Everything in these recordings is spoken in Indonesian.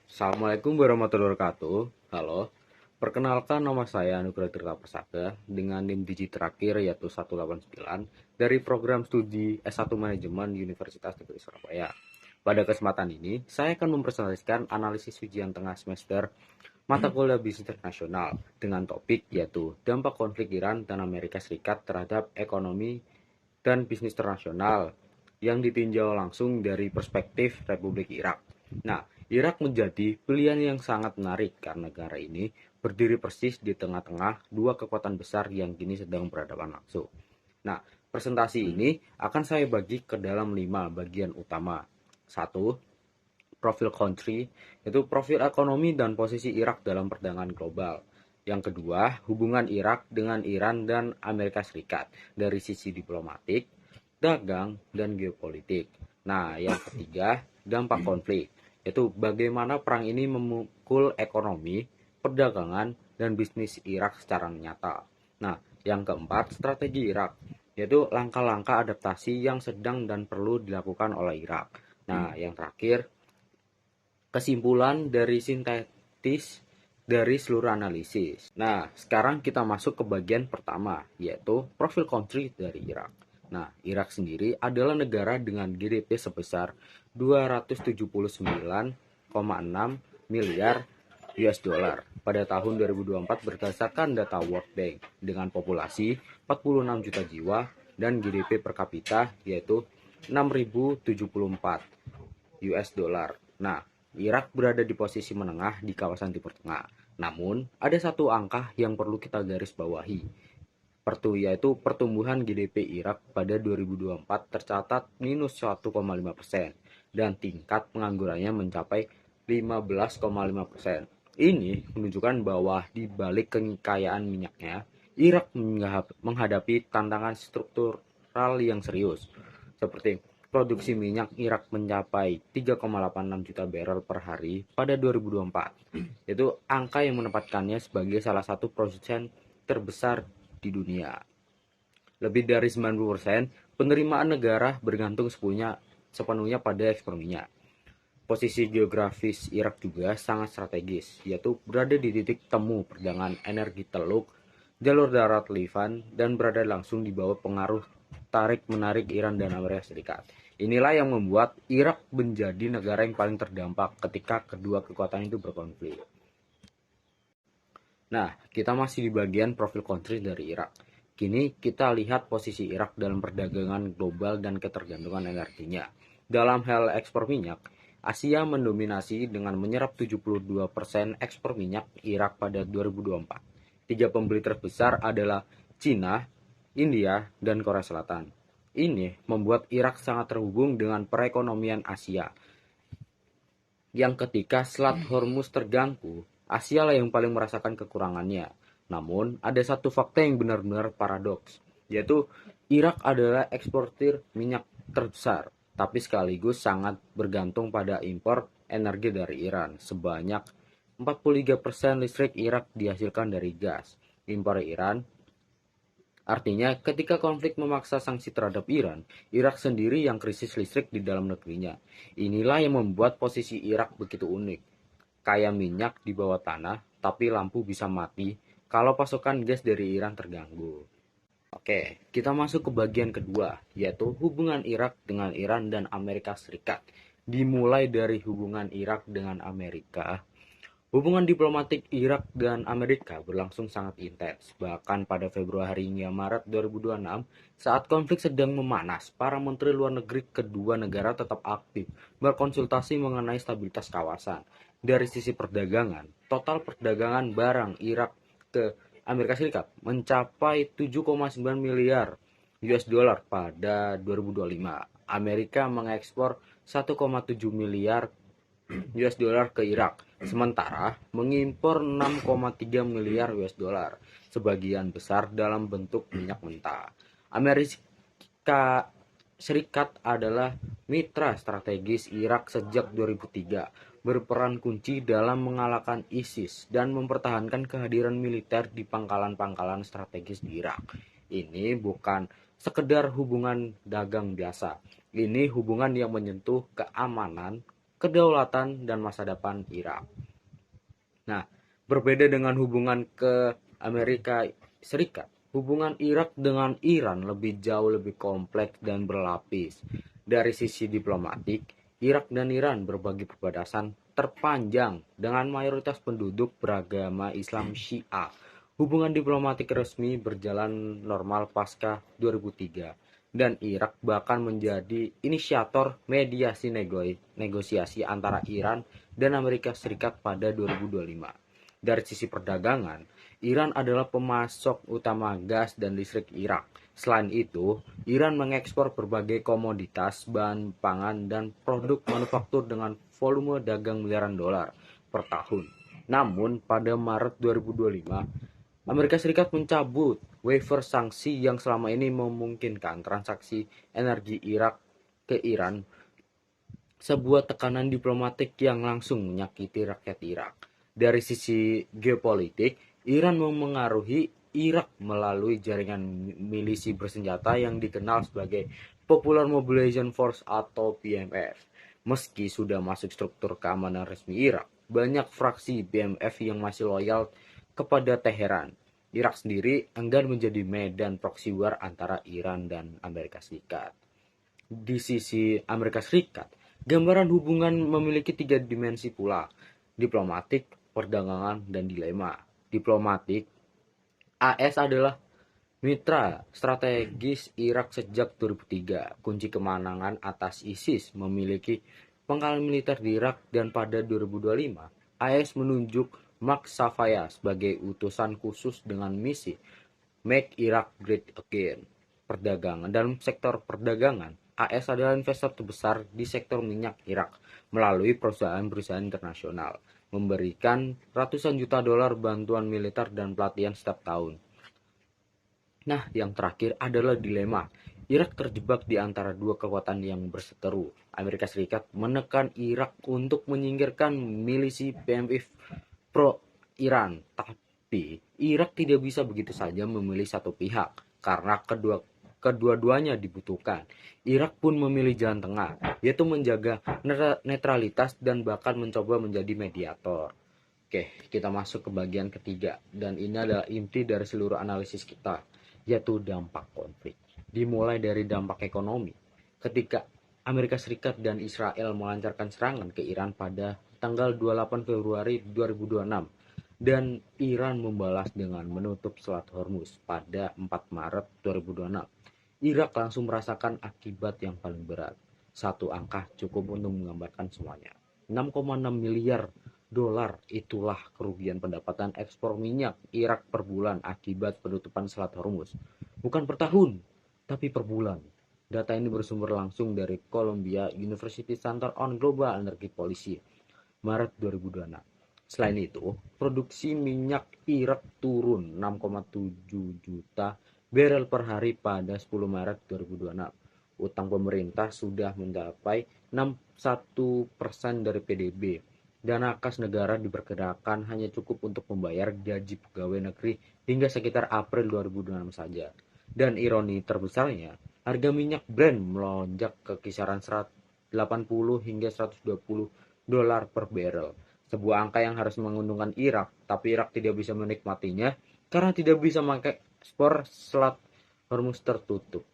Assalamualaikum warahmatullahi wabarakatuh. Halo, perkenalkan nama saya Nugraha Tirta Persada dengan NIM Digi terakhir yaitu 189 dari program studi S1 Manajemen Universitas Negeri Surabaya. Pada kesempatan ini, saya akan mempresentasikan analisis ujian tengah semester mata kuliah bisnis internasional dengan topik yaitu dampak konflik Iran dan Amerika Serikat terhadap ekonomi dan bisnis internasional yang ditinjau langsung dari perspektif Republik Irak. Nah, Irak menjadi pilihan yang sangat menarik karena negara ini berdiri persis di tengah-tengah dua kekuatan besar yang kini sedang berhadapan langsung. Nah, presentasi ini akan saya bagi ke dalam 5 bagian utama. Satu, profil country, yaitu profil ekonomi dan posisi Irak dalam perdagangan global. Yang kedua, hubungan Irak dengan Iran dan Amerika Serikat dari sisi diplomatik, dagang, dan geopolitik. Nah, yang ketiga, dampak konflik, yaitu bagaimana perang ini memukul ekonomi, perdagangan, dan bisnis Irak secara nyata. Nah, yang keempat, strategi Irak, yaitu langkah-langkah adaptasi yang sedang dan perlu dilakukan oleh Irak. Nah, yang terakhir, kesimpulan dari sintetis dari seluruh analisis. Nah, sekarang kita masuk ke bagian pertama, yaitu profil country dari Irak. Nah, Irak sendiri adalah negara dengan GDP sebesar 279,6 miliar US dollar pada tahun 2024 berdasarkan data World Bank dengan populasi 46 juta jiwa dan GDP per kapita yaitu 6.074 US dollar. Nah, Irak berada di posisi menengah di kawasan Timur Tengah. Namun, ada satu angka yang perlu kita garis bawahi, yaitu pertumbuhan GDP Irak pada 2024 tercatat minus 1,5% dan tingkat penganggurannya mencapai 15,5%. Ini menunjukkan bahwa di balik kekayaan minyaknya, Irak menghadapi tantangan struktural yang serius, seperti produksi minyak Irak mencapai 3,86 juta barrel per hari pada 2024. Itu angka yang menempatkannya sebagai salah satu produsen terbesar di dunia. Lebih dari 90% penerimaan negara bergantung sepenuhnya pada ekspor minyak. Posisi geografis Irak juga sangat strategis, yaitu berada di titik temu perdagangan energi Teluk, jalur darat Livan, dan berada langsung di bawah pengaruh tarik-menarik Iran dan Amerika Serikat. Inilah yang membuat Irak menjadi negara yang paling terdampak ketika kedua kekuatan itu berkonflik. Nah, kita masih di bagian profil country dari Irak. Kini kita lihat posisi Irak dalam perdagangan global dan ketergantungan energinya. Dalam hal ekspor minyak, Asia mendominasi dengan menyerap 72% ekspor minyak Irak pada 2024. Tiga pembeli terbesar adalah Cina, India, dan Korea Selatan. Ini membuat Irak sangat terhubung dengan perekonomian Asia, yang ketika Selat Hormuz terganggu, Asia lah yang paling merasakan kekurangannya. Namun, ada satu fakta yang benar-benar paradoks, yaitu Irak adalah eksportir minyak terbesar, tapi sekaligus sangat bergantung pada impor energi dari Iran. Sebanyak 43% listrik Irak dihasilkan dari gas. Impor Iran artinya, ketika konflik memaksa sanksi terhadap Iran, Irak sendiri yang krisis listrik di dalam negerinya. Inilah yang membuat posisi Irak begitu unik. Kaya minyak di bawah tanah, tapi lampu bisa mati kalau pasokan gas dari Iran terganggu. Oke, kita masuk ke bagian kedua, yaitu hubungan Irak dengan Iran dan Amerika Serikat. Dimulai dari hubungan Irak dengan Amerika. Hubungan diplomatik Irak dan Amerika berlangsung sangat intens. Bahkan pada Februari hingga Maret 2026, saat konflik sedang memanas, para menteri luar negeri kedua negara tetap aktif berkonsultasi mengenai stabilitas kawasan. Dari sisi perdagangan, total perdagangan barang Irak ke Amerika Serikat mencapai 7,9 miliar US dollar pada 2025. Amerika mengekspor 1,7 miliar US dollar ke Irak, sementara mengimpor 6,3 miliar US dollar, sebagian besar dalam bentuk minyak mentah. Amerika Serikat adalah mitra strategis Irak sejak 2003, berperan kunci dalam mengalahkan ISIS dan mempertahankan kehadiran militer di pangkalan-pangkalan strategis di Irak. Ini bukan sekedar hubungan dagang biasa. Ini hubungan yang menyentuh keamanan, kedaulatan, dan masa depan Irak. Nah, berbeda dengan hubungan ke Amerika Serikat, hubungan Irak dengan Iran lebih kompleks dan berlapis. Dari sisi diplomatik, Irak dan Iran berbagi perbatasan terpanjang dengan mayoritas penduduk beragama Islam Syiah. Hubungan diplomatik resmi berjalan normal pasca 2003 dan Irak bahkan menjadi inisiator mediasi negosiasi antara Iran dan Amerika Serikat pada 2025. Dari sisi perdagangan, Iran adalah pemasok utama gas dan listrik Irak. Selain itu, Iran mengekspor berbagai komoditas, bahan pangan, dan produk manufaktur dengan volume dagang miliaran dolar per tahun. Namun, pada Maret 2025, Amerika Serikat mencabut waiver sanksi yang selama ini memungkinkan transaksi energi Irak ke Iran, sebuah tekanan diplomatik yang langsung menyakiti rakyat Irak. Dari sisi geopolitik, Iran memengaruhi Irak melalui jaringan milisi bersenjata yang dikenal sebagai Popular Mobilization Force atau PMF. Meski sudah masuk struktur keamanan resmi Irak, banyak fraksi PMF yang masih loyal kepada Teheran. Irak sendiri enggan menjadi medan proxy war antara Iran dan Amerika Serikat. Di sisi Amerika Serikat, gambaran hubungan memiliki 3 dimensi pula: diplomatik, perdagangan, dan dilema. Diplomatik, AS adalah mitra strategis Irak sejak 2003. Kunci kemenangan atas ISIS memiliki pengalaman militer di Irak, dan pada 2025, AS menunjuk Mark Safaya sebagai utusan khusus dengan misi Make Iraq Great Again. Perdagangan. Dalam sektor perdagangan, AS adalah investor terbesar di sektor minyak Irak melalui perusahaan-perusahaan internasional, memberikan ratusan juta dolar bantuan militer dan pelatihan setiap tahun. Nah, yang terakhir adalah dilema. Irak terjebak di antara dua kekuatan yang berseteru. Amerika Serikat menekan Irak untuk menyingkirkan milisi PMF pro-Iran. Tapi Irak tidak bisa begitu saja memilih satu pihak karena kedua-duanya dibutuhkan. Irak pun memilih jalan tengah, yaitu menjaga netralitas dan bahkan mencoba menjadi mediator. Oke, kita masuk ke bagian ketiga, dan ini adalah inti dari seluruh analisis kita, yaitu dampak konflik. Dimulai dari dampak ekonomi. Ketika Amerika Serikat dan Israel melancarkan serangan ke Iran pada tanggal 28 Februari 2026, dan Iran membalas dengan menutup Selat Hormuz pada 4 Maret 2026, Irak langsung merasakan akibat yang paling berat. Satu angka cukup untuk menggambarkan semuanya. 6,6 miliar dolar itulah kerugian pendapatan ekspor minyak Irak per bulan akibat penutupan Selat Hormuz. Bukan per tahun, tapi per bulan. Data ini bersumber langsung dari Columbia University Center on Global Energy Policy, Maret 2026. Selain itu, produksi minyak Irak turun 6,7 juta barel per hari pada 10 Maret 2026. Utang pemerintah sudah mencapai 61% dari PDB. Dana kas negara diperkirakan hanya cukup untuk membayar gaji pegawai negeri hingga sekitar April 2026 saja. Dan ironi terbesarnya, harga minyak Brent melonjak ke kisaran 180 hingga 120 dolar per barrel. Sebuah angka yang harus menguntungkan Irak, tapi Irak tidak bisa menikmatinya karena tidak bisa mengekspor Selat Hormuz tertutup.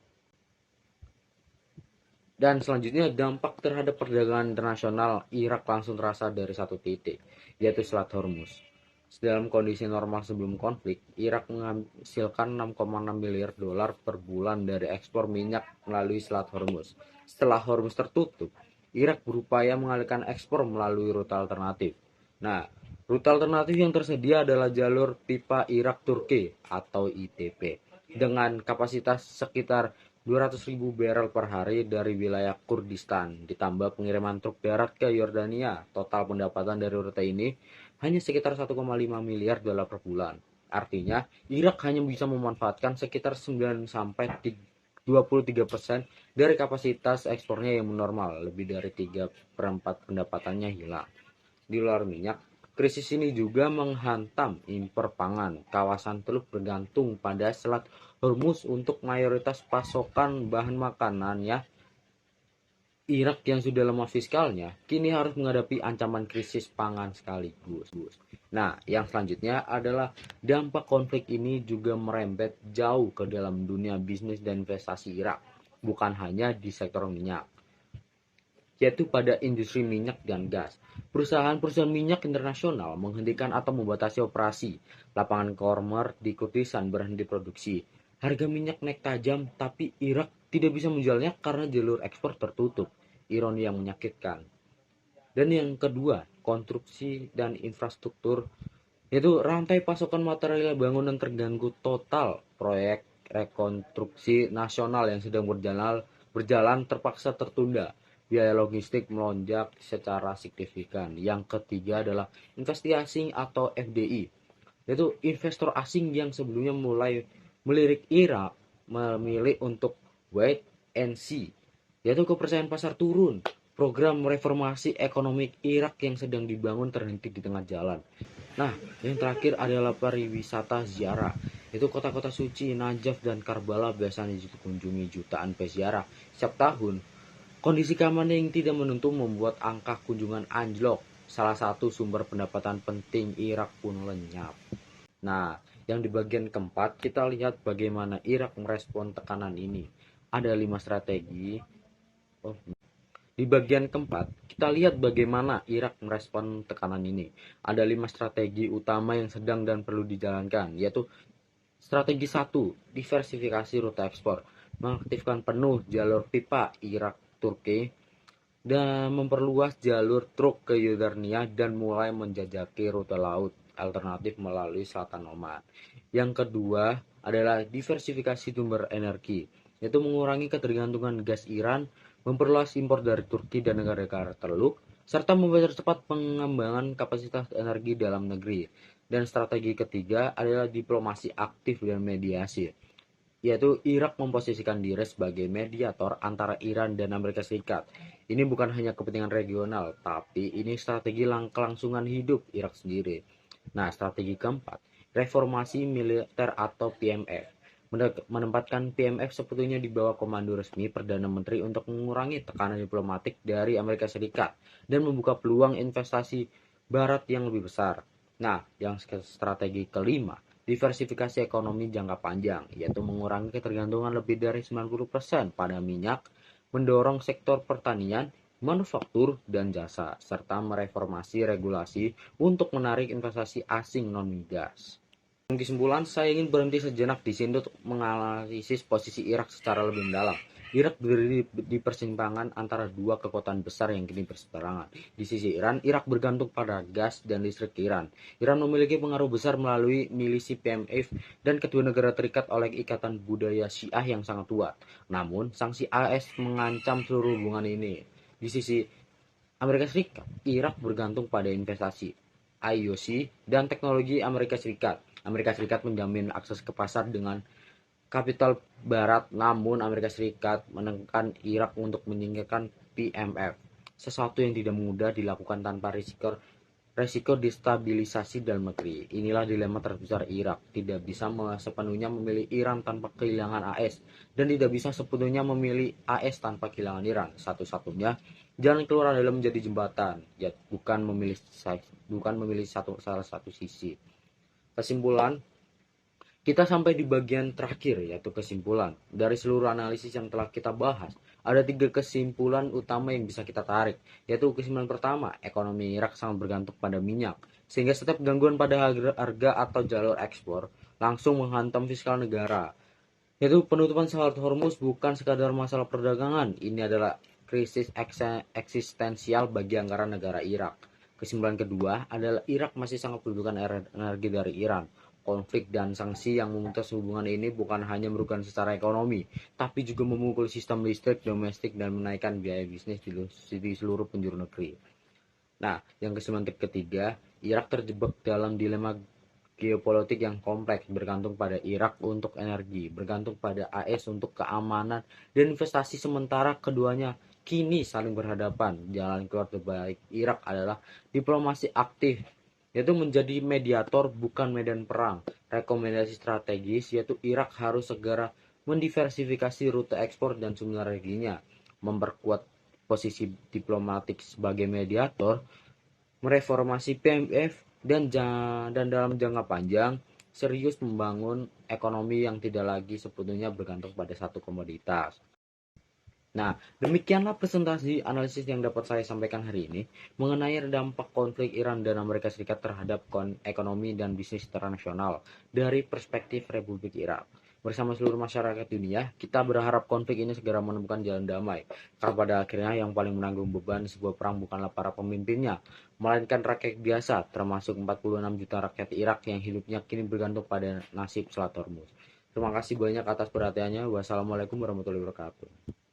Dan selanjutnya, dampak terhadap perdagangan internasional Irak langsung terasa dari satu titik, yaitu Selat Hormuz. Dalam kondisi normal sebelum konflik, Irak menghasilkan 6,6 miliar dolar per bulan dari ekspor minyak melalui Selat Hormuz. Setelah Hormuz tertutup, Irak berupaya mengalihkan ekspor melalui rute alternatif. Nah, rute alternatif yang tersedia adalah jalur pipa Irak-Turki atau ITP dengan kapasitas sekitar 200.000 barrel per hari dari wilayah Kurdistan, ditambah pengiriman truk darat ke Yordania. Total pendapatan dari rute ini hanya sekitar 1,5 miliar dolar per bulan. Artinya, Irak hanya bisa memanfaatkan sekitar 9 sampai 23% dari kapasitas ekspornya yang normal. Lebih dari 3/4 pendapatannya hilang. Di luar minyak, krisis ini juga menghantam impor pangan. Kawasan Teluk bergantung pada Selat Hormuz untuk mayoritas pasokan bahan makanannya Irak yang sudah lemah fiskalnya kini harus menghadapi ancaman krisis pangan sekaligus. Nah, yang selanjutnya adalah dampak konflik ini juga merembet jauh ke dalam dunia bisnis dan investasi Irak, bukan hanya di sektor minyak, yaitu pada industri minyak dan gas. Perusahaan-perusahaan minyak internasional menghentikan atau membatasi operasi. Lapangan Kormer di Kurdistan berhenti produksi. Harga minyak naik tajam, tapi Irak tidak bisa menjualnya karena jalur ekspor tertutup. Ironi yang menyakitkan. Dan yang kedua, konstruksi dan infrastruktur, yaitu rantai pasokan material bangunan terganggu total. Proyek rekonstruksi nasional yang sedang berjalan terpaksa tertunda. Biaya logistik melonjak secara signifikan. Yang ketiga adalah investasi asing atau FDI, yaitu investor asing yang sebelumnya mulai melirik Irak memilih untuk wait and see, yaitu kepercayaan pasar turun. Program reformasi ekonomi Irak yang sedang dibangun terhenti di tengah jalan. Nah, yang terakhir adalah pariwisata ziarah. Itu kota-kota suci Najaf dan Karbala biasanya dikunjungi jutaan peziarah setiap tahun. Kondisi keamanan yang tidak menentu membuat angka kunjungan anjlok. Salah satu sumber pendapatan penting Irak pun lenyap. Nah, yang di bagian keempat kita lihat bagaimana Irak merespon tekanan ini. Ada 5 strategi. Oh, di bagian keempat, kita lihat bagaimana Irak merespon tekanan ini. Ada 5 strategi utama yang sedang dan perlu dijalankan, yaitu strategi 1, diversifikasi rute ekspor, mengaktifkan penuh jalur pipa Irak-Turki, dan memperluas jalur truk ke Yordania dan mulai menjajaki rute laut alternatif melalui Selatan Oman. Yang kedua adalah diversifikasi sumber energi, yaitu mengurangi ketergantungan gas Iran, memperluas impor dari Turki dan negara-negara Teluk, serta mempercepat pengembangan kapasitas energi dalam negeri. Dan strategi ketiga adalah diplomasi aktif dan mediasi, yaitu Irak memposisikan diri sebagai mediator antara Iran dan Amerika Serikat. Ini bukan hanya kepentingan regional, tapi ini strategi kelangsungan hidup Irak sendiri. Nah, strategi keempat, reformasi militer atau PMF. Menempatkan PMF sebetulnya di bawah komando resmi Perdana Menteri untuk mengurangi tekanan diplomatik dari Amerika Serikat dan membuka peluang investasi Barat yang lebih besar. Nah, yang strategi kelima, diversifikasi ekonomi jangka panjang, yaitu mengurangi ketergantungan lebih dari 90% pada minyak, mendorong sektor pertanian, manufaktur, dan jasa, serta mereformasi regulasi untuk menarik investasi asing non-migas. Kesimpulan, saya ingin berhenti sejenak di sini untuk menganalisis posisi Irak secara lebih mendalam. Irak berdiri di persimpangan antara dua kekuatan besar yang kini berseberangan. Di sisi Iran, Irak bergantung pada gas dan listrik Iran. Iran memiliki pengaruh besar melalui milisi PMF dan kedua negara terikat oleh ikatan budaya Syiah yang sangat kuat. Namun, sanksi AS mengancam seluruh hubungan ini. Di sisi Amerika Serikat, Irak bergantung pada investasi, IOC, dan teknologi Amerika Serikat. Amerika Serikat menjamin akses ke pasar dengan kapital barat, namun Amerika Serikat menekan Irak untuk menyingkirkan PMF, sesuatu yang tidak mudah dilakukan tanpa resiko destabilisasi dalam negeri. Inilah dilema terbesar Irak. Tidak bisa sepenuhnya memilih Iran tanpa kehilangan AS, dan tidak bisa sepenuhnya memilih AS tanpa kehilangan Iran. Satu-satunya jalan keluar adalah menjadi jembatan, ya, bukan memilih salah satu sisi. Kesimpulan, kita sampai di bagian terakhir, yaitu kesimpulan. Dari seluruh analisis yang telah kita bahas, ada 3 kesimpulan utama yang bisa kita tarik, yaitu kesimpulan pertama, ekonomi Irak sangat bergantung pada minyak, sehingga setiap gangguan pada harga atau jalur ekspor langsung menghantam fiskal negara. Yaitu penutupan Selat Hormuz bukan sekadar masalah perdagangan, ini adalah krisis eksistensial bagi anggaran negara Irak. Kesimpulan kedua adalah Irak masih sangat membutuhkan energi dari Iran. Konflik dan sanksi yang memutus hubungan ini bukan hanya merugikan secara ekonomi, tapi juga memukul sistem listrik domestik dan menaikkan biaya bisnis di seluruh penjuru negeri. Nah, yang kesimpulan ketiga, Irak terjebak dalam dilema geopolitik yang kompleks, bergantung pada Irak untuk energi, bergantung pada AS untuk keamanan dan investasi, sementara keduanya kini saling berhadapan. Jalan keluar terbaik Irak adalah diplomasi aktif, yaitu menjadi mediator bukan medan perang. Rekomendasi strategis yaitu Irak harus segera mendiversifikasi rute ekspor dan sumber energinya, memperkuat posisi diplomatik sebagai mediator, mereformasi PMF, dan dalam jangka panjang serius membangun ekonomi yang tidak lagi sepenuhnya bergantung pada satu komoditas. Nah, demikianlah presentasi analisis yang dapat saya sampaikan hari ini mengenai dampak konflik Iran dan Amerika Serikat terhadap ekonomi dan bisnis internasional dari perspektif Republik Irak. Bersama seluruh masyarakat dunia, kita berharap konflik ini segera menemukan jalan damai. Karena pada akhirnya yang paling menanggung beban sebuah perang bukanlah para pemimpinnya, melainkan rakyat biasa, termasuk 46 juta rakyat Irak yang hidupnya kini bergantung pada nasib Selat Hormuz. Terima kasih banyak atas perhatiannya. Wassalamualaikum warahmatullahi wabarakatuh.